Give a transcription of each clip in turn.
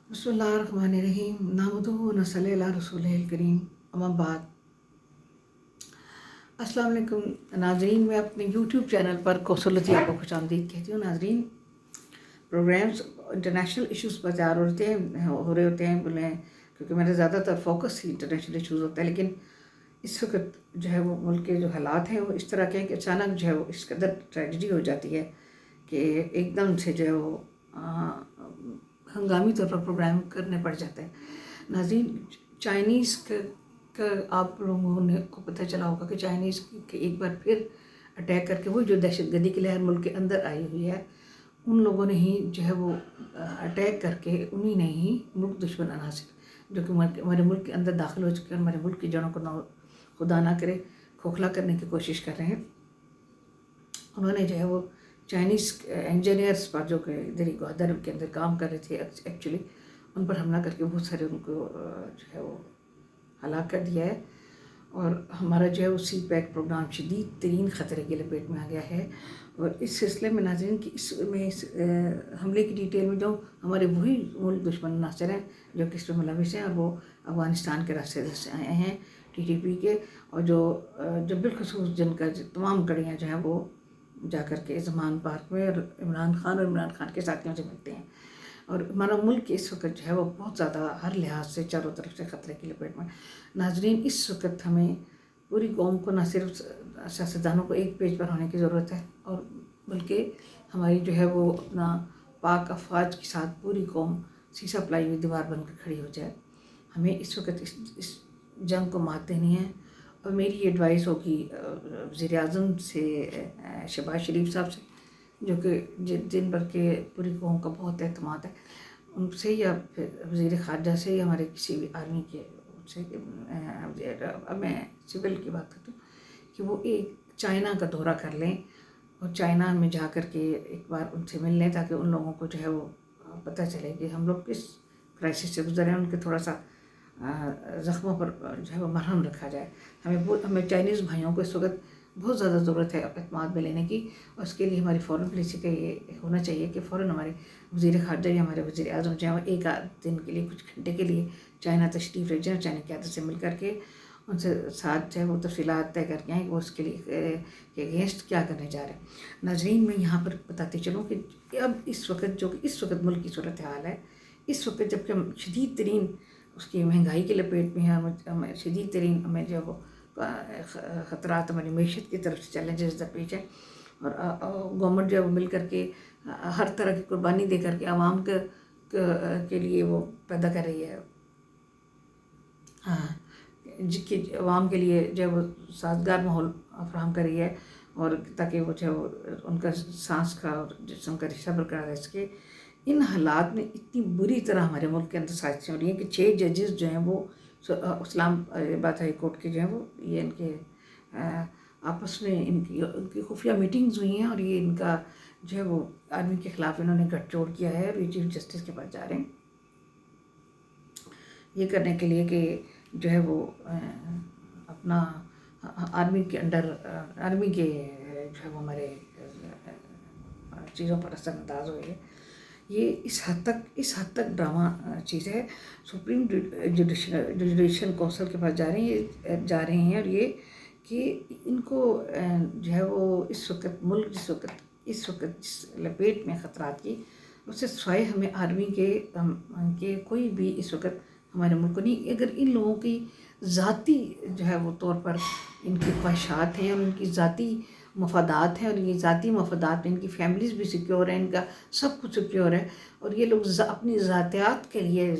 बिस्मिल्लाहिर्रहमानिर्रहीम नहमदुहु व नसल्ली अला रसूलिहिल करीम अम्मा बाद। अस्सलाम वालेकुम नाज़रीन, मैं अपने यूट्यूब चैनल पर कौसलती आपको खुशामदीद कहती हूँ। नाज़रीन, प्रोग्राम्स इंटरनेशनल इश्यूज़ पर तैयार हो रहे होते हैं बोले, क्योंकि मेरा ज़्यादातर फोकस ही इंटरनेशनल इश्यूज़ होता है। लेकिन इस वक्त जो है वो मुल्क के जो हालात हैं वो इस तरह के हैं कि अचानक जो है वो इस कदर ट्रेजेडी हो जाती है कि एकदम से जो है वो हंगामी तौर पर प्रोग्राम करने पड़ जाते हैं। नाज़रीन, चाइनीज़ का आप लोगों ने को पता चला होगा कि चाइनीज़ के एक बार फिर अटैक करके वो जो दहशतगर्दी की लहर मुल्क के अंदर आई हुई है, उन लोगों ने ही जो है वो अटैक करके उन्हीं ने ही मुल्क दुश्मन अनासिर जो कि हमारे मुल्क के अंदर दाखिल हो चुके हैं, हमारे मुल्क की जड़ों को खुदा ना करे खोखला करने की कोशिश कर रहे हैं। उन्होंने जो है वो चाइनीज़ इंजीनियर्स पर जो कि इधर ही ग्वादर के अंदर काम कर रहे थे एक्चुअली, उन पर हमला करके बहुत सारे उनको जो है वो हलाक कर दिया है। और हमारा जो है वो सी पैक प्रोग्राम शदीद तरीन ख़तरे की लपेट में आ गया है। और इस सिलसिले में नाज़रीन कि इस हमले की डिटेल में जो हमारे वही मुल्क दुश्मन नासिर हैं जो कि इसमें मुलविस हैं, और वो अफ़गानिस्तान के रास्ते से आए हैं TTP के, और जो बिलखसूस जिनका तमाम कड़ियाँ जो हैं वो जा कर के ज़मान पार्क में और इमरान खान के साथियों से मिलते हैं। और हमारा मुल्क इस वक्त जो है वो बहुत ज़्यादा हर लिहाज से चारों तरफ से ख़तरे की लपेट में। नाज़रीन, इस वक्त हमें पूरी कौम को, न सिर्फ सियासतदानों को एक पेज पर होने की ज़रूरत है, और बल्कि हमारी जो है वो अपना पाक अफवाज के साथ पूरी कौम शीशा पलाई हुई दीवार बनकर खड़ी हो जाए। हमें इस वक्त इस जंग को मात देनी है। और मेरी एडवाइस होगी वज़ीर आज़म से, शहबाज शरीफ साहब से, जो कि जिन पर के पूरी कौम का बहुत एतमाद है, उनसे या फिर वज़ीर ख़ारजा से या हमारे किसी भी आर्मी के से, अब मैं सिविल की बात करती हूँ, कि वो एक चाइना का दौरा कर लें और चाइना में जा कर के एक बार उनसे मिल लें, ताकि उन लोगों को जो है वो पता चले कि हम लोग किस क्राइसिस से गुजरे हैं, उनके थोड़ा सा ज़ख्मों पर जो है वो मरहम रखा जाए। हमें चाइनीज़ भाइयों को इस वक्त बहुत ज़्यादा ज़रूरत है एतमाद में लेने की, और उसके लिए हमारी फ़ॉरेन पॉलिसी का ये होना चाहिए कि फ़ौरन हमारे वज़ीर ख़ारजा या हमारे वज़ीर आज़म जो है एक आध दिन के लिए, कुछ घंटे के लिए चाइना तशरीफ़ ले जाएँ, चाइना की क़यादत से मिल कर के उनसे साथ जो है वो तफ़सीलात तय करके आएँ कि वो उसके लिए के अगेंस्ट क्या करने जा रहे हैं। नाज़रीन, मैं यहाँ पर बताती चलूँ कि अब इस वक्त मुल्क की सूरत हाल है, इस वक्त जबकि हम शदीद तरीन उसकी महंगाई की लपेट में है, हमें शदीद तरीन हमें जो वो ख़तरात हमारी मीशत की तरफ से चैलेंजेस दरपेश हैं, और गवर्नमेंट जो है वो मिल करके हर तरह की कुर्बानी दे करके आवाम के लिए वो पैदा कर रही है, हाँ, जिसकी आवाम के लिए जो है वो साजगार माहौल फराहम कर रही है, और ताकि वो जो है वो उनका सांस का और जिस्म का रिश्ता बरकरार रह सके। इन हालात में इतनी बुरी तरह हमारे मुल्क के अंदर साजिशें हो रही हैं कि 6 जजेस जो हैं वो इस्लामाबाद हाई कोर्ट के जो हैं वो ये इनके आपस में उनकी खुफिया मीटिंग्स हुई हैं, और ये इनका जो है वो आर्मी के ख़िलाफ़ इन्होंने गठजोड़ किया है, और ये चीफ जस्टिस के पास जा रहे हैं ये करने के लिए कि जो है वो अपना आर्मी के अंडर आर्मी के जो है वो हमारे चीज़ों पर असरअंदाज हुए। ये इस हद तक ड्रामा चीज़ है। सुप्रीम जुडिशल काउंसिल के पास जा रहे हैं, और ये कि इनको जो है वो इस वक्त मुल्क जिस लपेट में ख़तरात की, उससे सिवाय हमें आर्मी के कोई भी इस वक्त हमारे मुल्क को नहीं। अगर इन लोगों की ज़ाती जो है वो तौर पर इनकी ख्वाहिशात हैं और इनकी ज़ाती मफादात हैं, और ये ज़ाती मफादात में इनकी फैमिलीज़ भी सिक्योर हैं, इनका सब कुछ सिक्योर है, और ये लोग अपनी ज़ातियात के लिए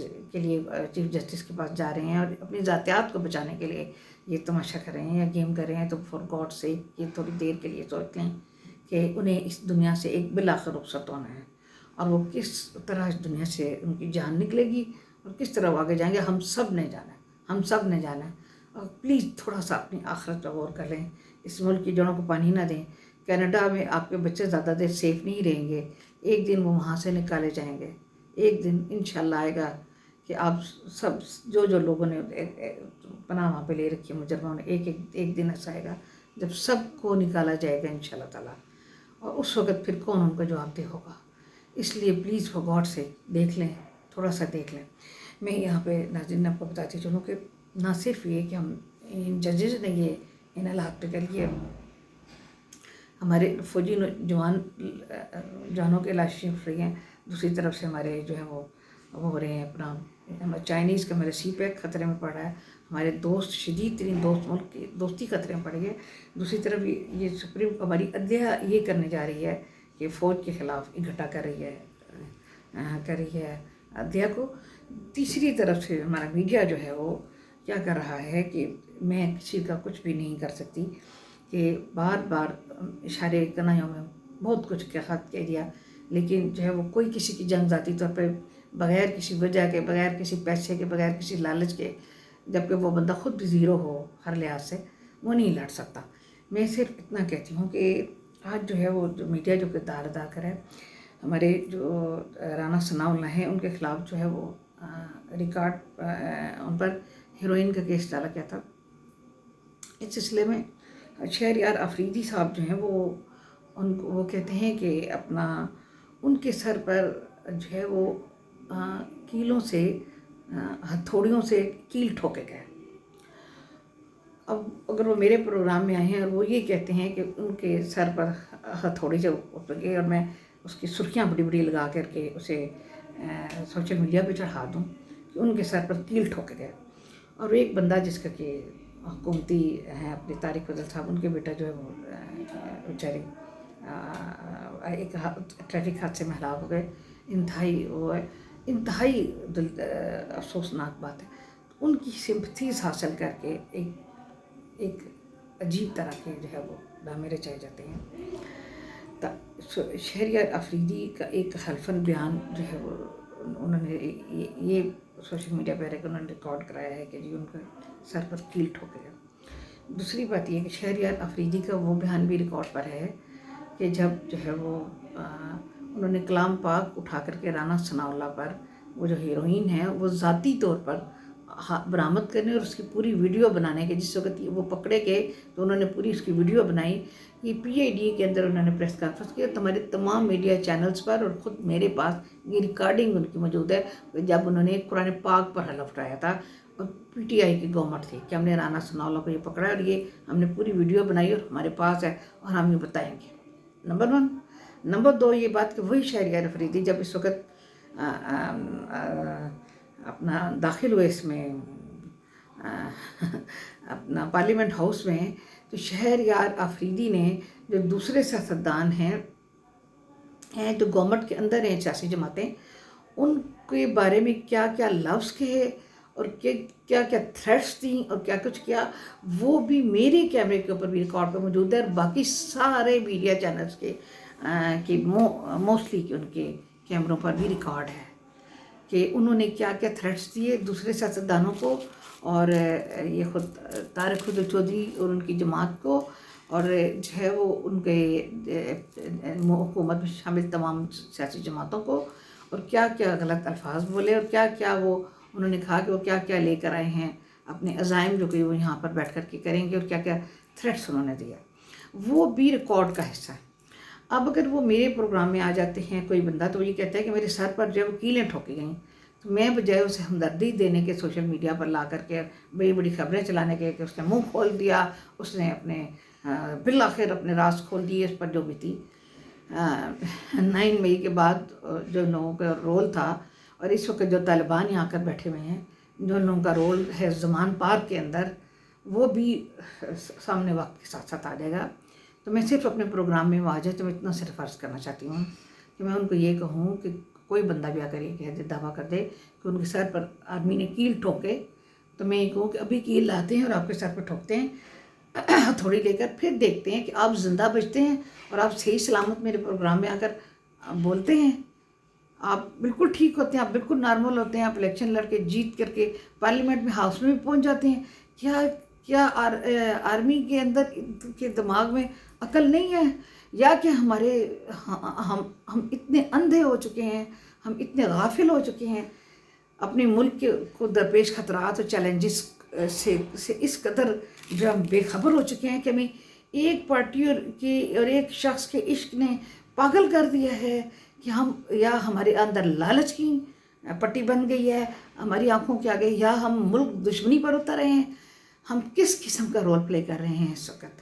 चीफ जस्टिस के पास जा रहे हैं और अपनी ज़ातियात को बचाने के लिए ये तमाशा कर रहे हैं या गेम कर रहे हैं, तो फॉर गॉड से ये थोड़ी देर के लिए सोच लें कि उन्हें इस दुनिया से एक बिलाखिर रुखसत होना है, और वो किस तरह इस दुनिया से उनकी जान निकलेगी और किस तरह वो आगे जाएंगे, हम सब ने जाना है। और प्लीज़ थोड़ा सा अपनी आखिरत पर गौर कर लें, इस मुल्क की जड़ों को पानी ना दें। कनाडा में आपके बच्चे ज़्यादा देर सेफ़ नहीं रहेंगे, एक दिन वो वहाँ से निकाले जाएंगे, एक दिन इंशाल्लाह आएगा कि आप सब जो लोगों ने पनाह वहाँ पे ले रखी है मुजरमों ने, एक दिन ऐसा आएगा जब सबको निकाला जाएगा इंशाल्लाह ताला, और उस वक़्त फिर कौन उनका जवाबदेह होगा। इसलिए प्लीज़ फॉर गॉड से देख लें, تھوڑا سا دیکھ لیں۔ میں یہاں پہ ناظرین آپ کو بتاتی چلوں کہ نہ صرف یہ کہ ہم ان ججز نے یہ ان حالات پہ کر لیے، ہمارے فوجی جوانوں کے لاشیں اٹھ رہی ہیں، دوسری طرف سے ہمارے جو ہے وہ ہو رہے ہیں اپنا چائنیز کا ہمارے سی پیک خطرے میں پڑ رہا ہے، ہمارے دوست شدید ترین دوست ملک کی دوستی خطرے میں پڑ گئی ہے۔ دوسری طرف یہ سپریم ہماری عدلیہ یہ کرنے جا رہی ہے کہ فوج کے خلاف اکٹھا کر رہی ہے عدلیہ کو۔ تیسری طرف سے ہمارا میڈیا جو ہے وہ کیا کر رہا ہے کہ میں کسی کا کچھ بھی نہیں کر سکتی کہ بار بار اشارے کنایوں میں بہت کچھ کہہ دیا، لیکن جو ہے وہ کوئی کسی کی جنگ ذاتی طور پہ بغیر کسی وجہ کے، بغیر کسی پیسے کے، بغیر کسی لالچ کے، جبکہ وہ بندہ خود بھی زیرو ہو ہر لحاظ سے، وہ نہیں لڑ سکتا۔ میں صرف اتنا کہتی ہوں کہ آج جو ہے وہ جو میڈیا جو کردار ادا کرے، ہمارے جو رانا ثناء اللہ ہیں ان کے خلاف جو ہے وہ ریکارڈ ان پر ہیروئن کا کیس ڈالا گیا تھا۔ اس سلسلے میں شہریار آفریدی صاحب جو ہیں وہ کہتے ہیں کہ اپنا ان کے سر پر جو ہے وہ کیلوں سے ہتھوڑیوں سے کیل ٹھوکے گئے۔ اب اگر وہ میرے پروگرام میں آئے ہیں اور وہ یہ کہتے ہیں کہ ان کے سر پر ہتھوڑی سے اتر گئے، اور میں اس کی سرخیاں بڑی بڑی لگا کر کے اسے سوشل میڈیا پہ چڑھا دوں کہ ان کے سر پر کیل ٹھوکے گئے۔ اور ایک بندہ جس کا کہ حکومتی ہیں اپنے طارق فضل صاحب، ان کے بیٹا جو ہے وہ بیچارے ایک ٹریفک حادثے میں ہلاک ہو گئے۔ انتہائی افسوسناک بات ہے۔ ان کی سمپتھیز حاصل کر کے ایک عجیب طرح کے جو ہے وہ ڈرامے رچائے جاتے ہیں۔ شہریار آفریدی کا ایک حلفاً بیان جو ہے وہ انہوں نے یہ سوشل میڈیا پہ انہوں نے ریکارڈ کرایا ہے کہ جی ان کا سر پر کیل ٹھوکے گا۔ دوسری بات یہ کہ شہریار آفریدی کا وہ بیان بھی ریکارڈ پر ہے کہ جب جو ہے وہ انہوں نے کلام پاک اٹھا کر کے رانا ثناء اللہ پر، وہ جو ہیروئن ہے، وہ ذاتی طور پر برآمد کرنے اور اس کی پوری ویڈیو بنانے کے، جس وقت وہ پکڑے گئے تو انہوں نے پوری اس کی ویڈیو بنائی۔ یہ PID کے اندر انہوں نے پریس کانفرنس کی، اور ہمارے تمام میڈیا چینلز پر اور خود میرے پاس یہ ریکارڈنگ ان کی موجود ہے جب انہوں نے قرآن پاک پر حلف اٹھایا تھا، اور PTI کی گورنمنٹ تھی کہ ہم نے رانا ثناء اللہ کو یہ پکڑا ہے، اور یہ ہم نے پوری ویڈیو بنائی اور ہمارے پاس ہے اور ہم یہ بتائیں گے۔ نمبر 1۔ نمبر 2 یہ بات کہ وہی شہریار آفریدی جب اس وقت اپنا داخل ہوئے اس میں اپنا پارلیمنٹ ہاؤس میں، تو شہریار آفریدی نے جو دوسرے سیاستدان ہیں جو گورنمنٹ کے اندر ہیں سیاسی جماعتیں، ان کے بارے میں کیا کیا لفظ کہے اور کیا کیا تھریٹس دیں اور کیا کچھ کیا، وہ بھی میرے کیمرے کے اوپر بھی ریکارڈ پہ موجود ہے، اور باقی سارے میڈیا چینلز کے موسٹلی کہ ان کے کیمروں پر بھی ریکارڈ ہے کہ انہوں نے کیا کیا تھریٹس دیے دوسرے سیاستدانوں کو، اور یہ خود طارق فضل چودھری اور ان کی جماعت کو، اور جو ہے وہ ان کے حکومت میں شامل تمام سیاسی جماعتوں کو، اور کیا کیا غلط الفاظ بولے، اور کیا کیا وہ انہوں نے کہا کہ وہ کیا کیا لے کر آئے ہیں اپنے عزائم جو کہ وہ یہاں پر بیٹھ کر کے کریں گے، اور کیا کیا تھریٹس انہوں نے دیا، وہ بھی ریکارڈ کا حصہ ہے۔ اب اگر وہ میرے پروگرام میں آ جاتے ہیں کوئی بندہ، تو وہ یہ کہتا ہے کہ میرے سر پر جو ہے وہ کیلیں ٹھوکی گئیں، تو میں بجائے اسے ہمدردی دینے کے سوشل میڈیا پر لا کر کے بڑی بڑی خبریں چلانے کے کہ اس نے منہ کھول دیا، اس نے اپنے بالآخر اپنے راز کھول دیے، اس پر جو بھی تھی 9 مئی کے بعد جو لوگوں کا رول تھا، اور اس وقت جو طالبان یہاں کر بیٹھے ہوئے ہیں، جو لوگوں کا رول ہے زمان پارک کے اندر، وہ بھی سامنے وقت کے ساتھ ساتھ آ جائے گا۔ تو میں صرف اپنے پروگرام میں واجہ تو میں اتنا صرف عرض کرنا چاہتی ہوں کہ میں ان کو یہ کہوں کہ کوئی بندہ بھی آ کر یہ کہہ دے، دعویٰ کر دے کہ ان کے سر پر آرمی نے کیل ٹھوکے، تو میں یہ کہوں کہ ابھی کیل لاتے ہیں اور آپ کے سر پر ٹھوکتے ہیں تھوڑی لے کر، پھر دیکھتے ہیں کہ آپ زندہ بچتے ہیں اور آپ صحیح سلامت میرے پروگرام میں آ کر بولتے ہیں، آپ بالکل ٹھیک ہوتے ہیں، آپ بالکل نارمل ہوتے ہیں، آپ الیکشن لڑ کے جیت کر کے پارلیمنٹ میں ہاؤس میں بھی پہنچ جاتے ہیں۔ کیا آرمی کے اندر کے دماغ میں عقل نہیں ہے، یا کہ ہم اتنے اندھے ہو چکے ہیں، ہم اتنے غافل ہو چکے ہیں اپنے ملک کو درپیش خطرات اور چیلنجز سے اس قدر جو ہم بے خبر ہو چکے ہیں کہ ہمیں ایک پارٹی اور ایک شخص کے عشق نے پاگل کر دیا ہے کہ ہم یا ہمارے اندر لالچ کی पट्टी बन गई है हमारी आंखों के आगे, या हम मुल्क दुश्मनी पर उतर रहे हैं? हम किस किस्म का रोल प्ले कर रहे हैं इस वक्त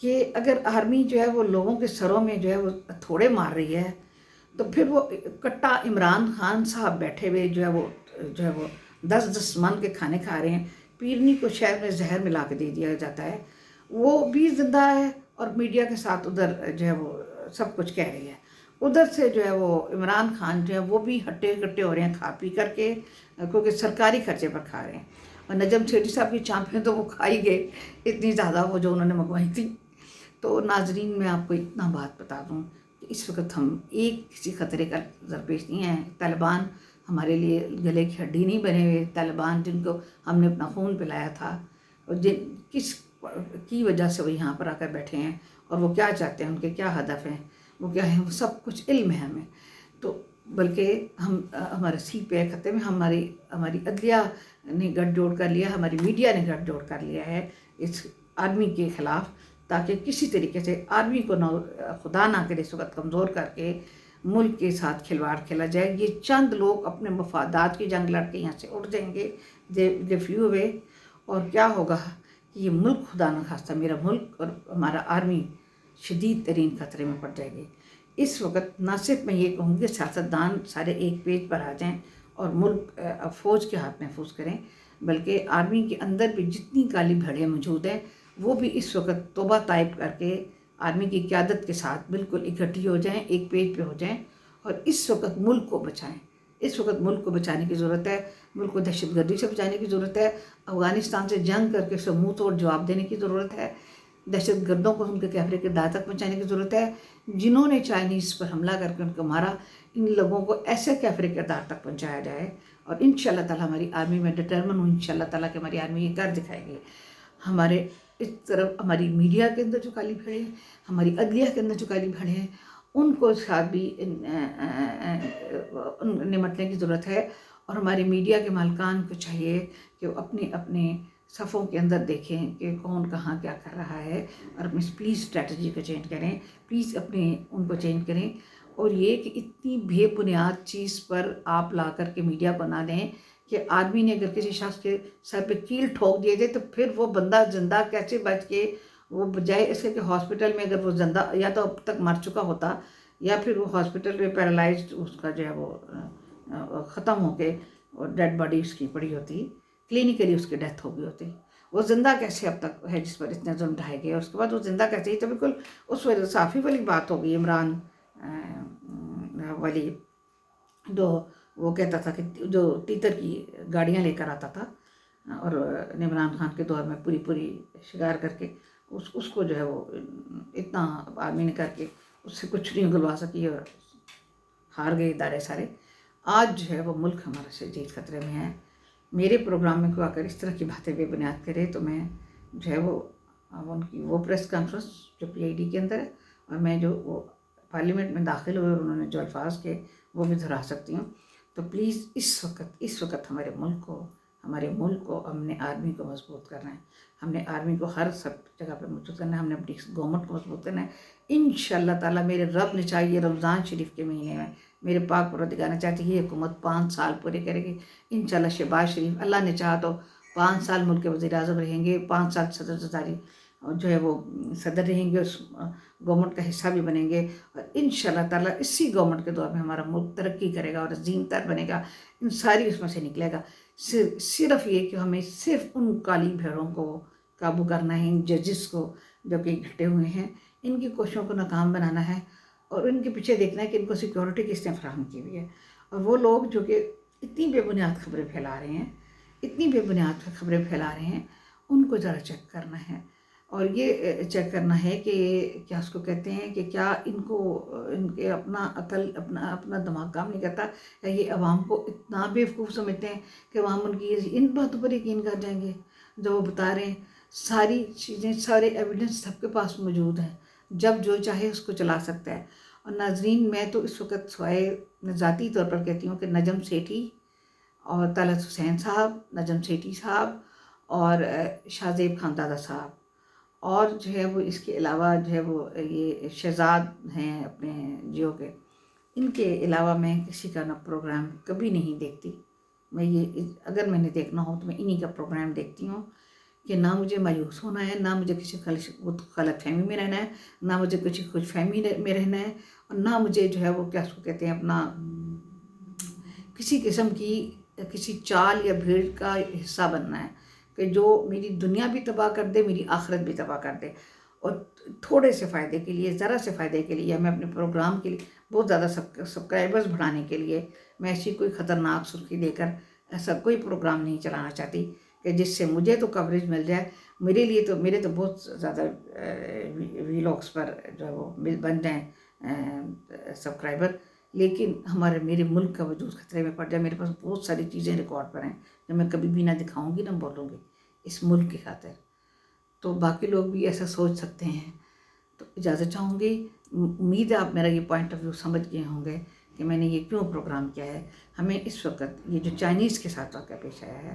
कि अगर आर्मी जो है वो लोगों के सरों में जो है वो थोड़े मार रही है, तो फिर वो कट्टा इमरान खान साहब बैठे हुए जो है वो 10-10 मन के खाने खा रहे हैं, पीरनी को शहर में जहर मिला के दे दिया जाता है, वो भी जिंदा है और मीडिया के साथ उधर जो है वो सब कुछ कह रही है। उधर से जो है वो इमरान खान जो है वो भी हट्टे कट्टे हो रहे हैं खा पी करके, क्योंकि सरकारी खर्चे पर खा रहे हैं। और नजम सेठी साहब की चांपें तो वो खा ही गए, इतनी ज़्यादा वो जो उन्होंने मंगवाई थी। तो नाजरीन मैं आपको इतना बात बता दूं कि इस वक्त हम एक किसी ख़तरे का दरपेश नहीं है। तालिबान हमारे लिए गले की हड्डी नहीं बने हुए। तालिबान जिनको हमने अपना खून पिलाया था और जिन किस की वजह से वो यहाँ पर आकर बैठे हैं और वो क्या चाहते हैं, उनके क्या हदफ हैं, वो क्या है, वो सब कुछ इल्म है हमें। तो बल्कि हम हमारे सी पे खत्ते में हमारी अदलिया ने गठजोड़ कर लिया, हमारी मीडिया ने गठजोड़ कर लिया है इस आर्मी के ख़िलाफ़, ताकि किसी तरीके से आर्मी को खुदा ना करे इस वक्त कमज़ोर करके मुल्क के साथ खिलवाड़ खेला जाए। ये चंद लोग अपने मफादात की जंग लड़ के यहाँ से उड़ जाएंगे, दे फ्यू अवे, और क्या होगा कि ये मुल्क खुदा न खास्ता मेरा मुल्क और हमारा आर्मी शदीद तरीन ख़तरे में पड़ जाएगी। इस वक्त ना सिर्फ मैं ये कहूँगी सियासतदान सारे एक पेज पर आ जाएं और मुल्क फ़ौज के हाथ महफूज करें, बल्कि आर्मी के अंदर भी जितनी काली भेड़ियाँ मौजूद हैं वो भी इस वक्त तौबा ताइब करके आर्मी की क़यादत के साथ बिल्कुल इकट्ठी हो जाएं, एक पेज पे हो जाएं और इस वक्त मुल्क को बचाएं। इस वक्त मुल्क को बचाने की ज़रूरत है, मुल्क को दहशतगर्दी से बचाने की ज़रूरत है, अफ़गानिस्तान से जंग करके उसे मुँह तोड़ जवाब देने की ज़रूरत है, दहशतगर्दों को उनके कैफरे के दाह तक पहुँचाने की ज़रूरत है। जिन्होंने चाइनीज़ पर हमला करके उनको मारा, इन लोगों को ऐसे कैफरे के दाह तक पहुँचाया जाए। और इंशाअल्लाह ताला हमारी आर्मी में डिटर्मिन हूँ, इंशाअल्लाह ताला कि हमारी आर्मी ये कर दिखाएगी। हमारे इस तरफ हमारी मीडिया के अंदर जो काली भेड़ें हैं, हमारी अदलिया के अंदर जो काली भेड़ें हैं, उनको साथ भी निमटने की ज़रूरत है। और हमारे मीडिया के मालकान को चाहिए कि वो अपने अपने सफ़ों के अंदर देखें कि कौन कहाँ क्या कर रहा है और अपनी प्लीज़ स्ट्रैटेजी को चेंज करें, प्लीज़ अपने उनको चेंज करें। और ये कि इतनी बेबुनियाद चीज़ पर आप ला कर के मीडिया बना दें कि आर्मी ने अगर किसी शख्स के सर पे कील ठोक दिए थे तो फिर वो बंदा जिंदा कैसे बच के, वो बजाय इसके कि हॉस्पिटल में अगर वो जिंदा या तो अब तक मर चुका होता या फिर वो हॉस्पिटल में पैरालाइज्ड उसका जो है वो ख़त्म हो के और डेड बॉडी उसकी पड़ी होती, क्लिनिकली उसकी डेथ हो गई होती। वो ज़िंदा कैसे अब तक है जिस पर इतने जुल्म ढाए गए, उसके बाद वो ज़िंदा कैसे ही, तो बिल्कुल उस वजह साफ़ी वाली बात हो गई। इमरान वाली जो वो कहता था कि जो तीतर की गाड़ियाँ लेकर आता था और इमरान खान के दौर में पूरी शिकार करके उसको जो है वो इतना आर्मी ने करके उससे कुछ नहीं उगलवा सकी और हार गए इदारे सारे। आज जो है वो मुल्क हमारा शदीद ख़तरे में है। मेरे प्रोग्राम में कोई आकर इस तरह की बातें बेबुनियाद करे तो मैं जो है वो उनकी वो प्रेस कॉन्फ्रेंस जो PID के अंदर है और मैं जो वो पार्लियामेंट में दाखिल हुए और उन्होंने जो अल्फाज के वो भी दोहरा सकती हूँ। तो प्लीज़ इस वक्त हमारे मुल्क को हमने आर्मी को मजबूत करना है, हमने आर्मी को हर सब जगह पर मजबूत करना है, हमने अपनी गवर्नमेंट को मजबूत करना है। इंशाअल्लाह ताला मेरे रब ने चाहिए रमज़ान शरीफ के महीने में मेरे पाक परवरदिगार ने चाहती है हुकूमत 5 साल पूरे करेगी इंशाअल्लाह। शहबाज शरीफ अल्लाह ने चाहा तो 5 साल मुल्क के वज़ीर-ए-आज़म रहेंगे, 5 साल सदर जरदारी जो है वो सदर रहेंगे, उस गवर्नमेंट का हिस्सा भी बनेंगे और इंशाअल्लाह ताला इसी गवर्नमेंट के दौर में हमारा मुल्क तरक्की करेगा और अज़ीम तर बनेगा, इन सारी उसमें से निकलेगा। सिर्फ ये कि हमें सिर्फ उन काली भेड़ों को काबू करना है, इन जजिस को जो कि घटे हुए हैं, इनकी कोशिशों को नाकाम बनाना है और इनके पीछे देखना है कि इनको सिक्योरिटी किसने फराहम की हुई है। और वो लोग जो कि इतनी बेबुनियाद खबरें फैला रहे हैं उनको ज़रा चेक करना है और ये चेक करना है कि क्या उसको कहते हैं कि क्या इनके अपना अकल अपना दिमाग काम नहीं करता या ये अवाम को इतना बेवकूफ़ समझते हैं कि अवाम उनकी इन बातों पर यकीन कर जाएंगे जो वो बता रहे हैं। सारी चीज़ें सारे एविडेंस सबके पास मौजूद हैं, जब जो चाहे उसको चला सकता है। और नाजरीन मैं तो इस वक्त सवाए ज़ाती तौर पर कहती हूँ कि नजम सेठी और तलत हुसैन साहब, नजम सेठी साहब और शाहजेब खान दादा साहब और जो है वो इसके अलावा जो है वो ये शहजाद हैं अपने जियो के, ان کے علاوہ میں کسی کا نہ پروگرام کبھی نہیں دیکھتی. میں یہ اگر میں نے دیکھنا ہو تو میں انہی کا پروگرام دیکھتی ہوں کہ نہ مجھے مایوس ہونا ہے، نہ مجھے کسی غلط فہمی میں رہنا ہے، نہ مجھے کسی خوش فہمی میں رہنا ہے، اور نہ مجھے جو ہے وہ کیا اس کو کہتے ہیں اپنا کسی قسم کی کسی چال یا بھیڑ کا حصہ بننا ہے کہ جو میری دنیا بھی تباہ کر دے، میری آخرت بھی تباہ کر دے. اور تھوڑے سے فائدے کے لیے، ذرا سے فائدے کے لیے، میں اپنے پروگرام کے لیے بہت زیادہ سبسکرائبرز بڑھانے کے لیے میں ایسی کوئی خطرناک سرخی دے کر ایسا کوئی پروگرام نہیں چلانا چاہتی کہ جس سے مجھے تو کوریج مل جائے. میرے تو بہت زیادہ ویلاگس پر جو ہے وہ بن جائیں سبسکرائبر، لیکن میرے ملک کا وجود خطرے میں پڑ جائے. میرے پاس بہت ساری چیزیں ریکارڈ پر ہیں جو میں کبھی بھی نہ دکھاؤں گی نہ بولوں گی اس ملک کی خاطر. تو باقی لوگ بھی ایسا سوچ سکتے ہیں. تو اجازت چاہوں گی. امید ہے آپ میرا یہ پوائنٹ آف ویو سمجھ گئے ہوں گے کہ میں نے یہ کیوں پروگرام کیا ہے. ہمیں اس وقت یہ جو چائنیز کے ساتھ واقعہ پیش آیا ہے،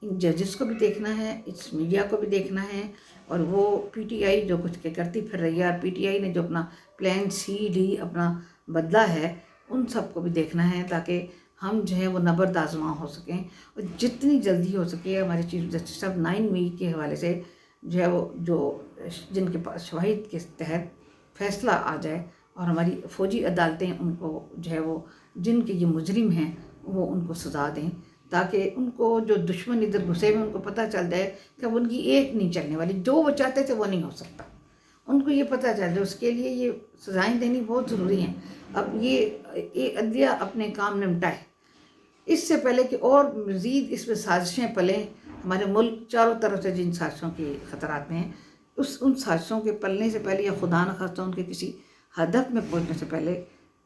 ان ججز کو بھی دیکھنا ہے، اس میڈیا کو بھی دیکھنا ہے، اور وہ پی ٹی آئی جو کچھ کے کرتی پھر رہی ہے، اور پی ٹی آئی نے جو اپنا پلان CD اپنا بدلا ہے، ان سب کو بھی دیکھنا ہے تاکہ ہم جو ہے وہ نبرد آزماں ہو سکیں. اور جتنی جلدی ہو سکے ہمارے چیف جسٹس صاحب 9 مئی کے حوالے سے جو ہے وہ جن کے پاس شواہد کے تحت فیصلہ آ جائے، اور ہماری فوجی عدالتیں ان کو جو ہے وہ جن کے یہ مجرم ہیں وہ ان کو سزا دیں، تاکہ ان کو جو دشمن ادھر گھسے ہوئے ان کو پتہ چل جائے کہ اب ان کی ایک نہیں چلنے والی، جو وہ چاہتے تھے وہ نہیں ہو سکتا. ان کو یہ پتہ چل جائے. اس کے لیے یہ سزائیں دینی بہت ضروری ہیں. اب یہ عدلیہ اپنے کام نمٹائے اس سے پہلے کہ اور مزید اس میں سازشیں پلیں. ہمارے ملک چاروں طرف سے جن سازشوں کے خطرات میں ہیں، ان سازشوں کے پلنے سے پہلے، یا خدا نخواستہ ان کے کسی ہدف میں پہنچنے سے پہلے،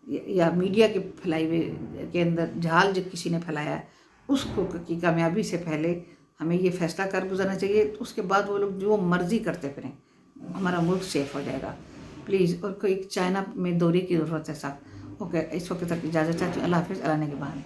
یا میڈیا کے پھیلائی ہوئے کے اندر جھال جو کسی نے پھیلایا ہے اس کو کی کامیابی سے پہلے ہمیں یہ فیصلہ کر گزرنا چاہیے. اس کے بعد وہ لوگ جو مرضی کرتے پھریں، ہمارا ملک سیف ہو جائے گا. پلیز. اور کوئی چائنا میں دورے کی ضرورت ہے صاحب. اوکے، اس وقت تک اجازت چاہتی ہوں. اللہ حافظ. اللہ نے کے بعد.